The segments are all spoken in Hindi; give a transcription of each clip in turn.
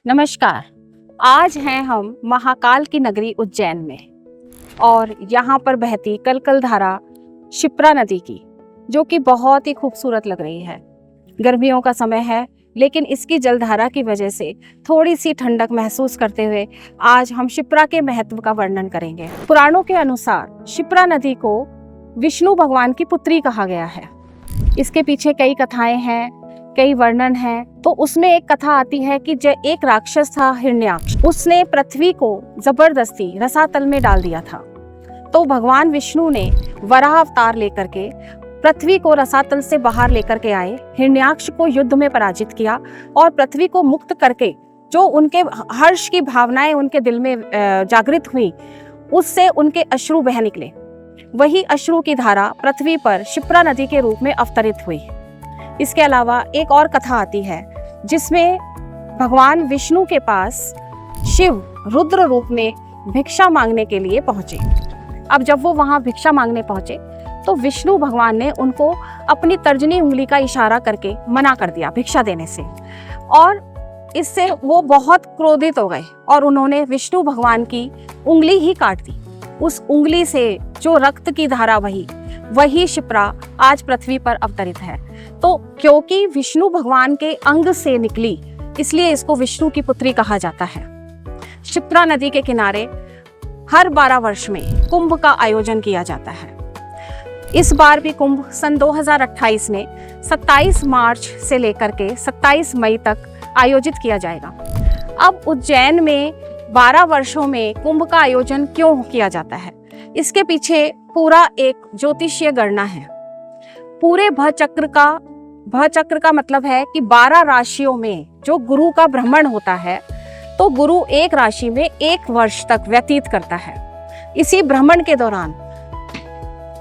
नमस्कार। आज हैं हम महाकाल की नगरी उज्जैन में और यहाँ पर बहती कलकल धारा शिप्रा नदी की, जो कि बहुत ही खूबसूरत लग रही है। गर्मियों का समय है, लेकिन इसकी जलधारा की वजह से थोड़ी सी ठंडक महसूस करते हुए आज हम शिप्रा के महत्व का वर्णन करेंगे। पुराणों के अनुसार शिप्रा नदी को विष्णु भगवान की पुत्री कहा गया है। इसके पीछे कई कथाएं हैं, कई वर्णन हैं। तो उसमें एक कथा आती है कि एक राक्षस था हिरण्याक्ष, उसने पृथ्वी को जबरदस्ती रसातल में डाल दिया था। तो भगवान विष्णु ने वराह अवतार लेकर के पृथ्वी को रसातल से बाहर लेकर के आए, हिरण्याक्ष को युद्ध में पराजित किया और पृथ्वी को मुक्त करके जो उनके हर्ष की भावनाएं उनके दिल में जागृत हुई, उससे उनके अश्रु बह निकले। वही अश्रु की धारा पृथ्वी पर शिप्रा नदी के रूप में अवतरित हुई। इसके अलावा एक और कथा आती है जिसमें भगवान विष्णु के पास शिव रुद्र रूप में भिक्षा मांगने के लिए पहुंचे। अब जब वो वहां भिक्षा मांगने पहुंचे तो विष्णु भगवान ने उनको अपनी तर्जनी उंगली का इशारा करके मना कर दिया भिक्षा देने से, और इससे वो बहुत क्रोधित हो गए और उन्होंने विष्णु भगवान की उंगली ही काट दी। उस उंगली से जो रक्त की धारा वही शिप्रा आज पृथ्वी पर अवतरित है। तो क्योंकि विष्णु भगवान के अंग से निकली, इसलिए इसको विष्णु की पुत्री कहा जाता है। शिप्रा नदी के किनारे हर 12 वर्ष में कुंभ का आयोजन किया जाता है। इस बार भी कुंभ सन 2028 में 27 मार्च से लेकर के 27 मई तक आयोजित किया जाएगा। अब उज्जैन में 12 वर्षों में कुंभ का आयोजन क्यों किया जाता है, इसके पीछे पूरा एक ज्योतिषीय गणना है। पूरे भचक्र का मतलब है कि 12 राशियों में जो गुरु का भ्रमण होता है, तो गुरु एक राशि में 1 वर्ष तक व्यतीत करता है। इसी भ्रमण के दौरान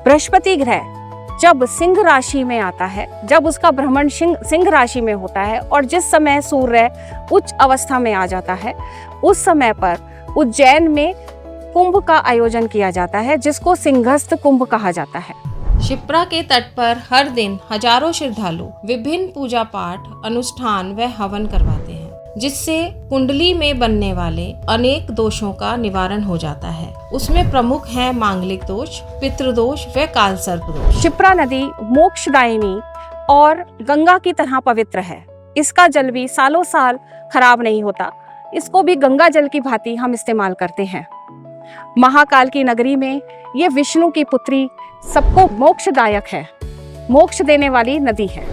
बृहस्पति ग्रह जब सिंह राशि में आता है, जब उसका भ्रमण सिंह राशि में होता है और जिस समय सूर्य उच्च अवस्था में आ जाता है, उस समय पर उज्जैन में कुंभ का आयोजन किया जाता है, जिसको सिंहस्थ कुंभ कहा जाता है। शिप्रा के तट पर हर दिन हजारों श्रद्धालु विभिन्न पूजा पाठ, अनुष्ठान व हवन करवाते हैं, जिससे कुंडली में बनने वाले अनेक दोषों का निवारण हो जाता है। उसमें प्रमुख है मांगलिक दोष, पितृदोष व कालसर्प दोष। शिप्रा नदी मोक्षदायिनी और गंगा की तरह पवित्र है। इसका जल भी सालों साल खराब नहीं होता। इसको भी गंगा जल की भांति हम इस्तेमाल करते हैं। महाकाल की नगरी में ये विष्णु की पुत्री सबको मोक्षदायक है, मोक्ष देने वाली नदी है।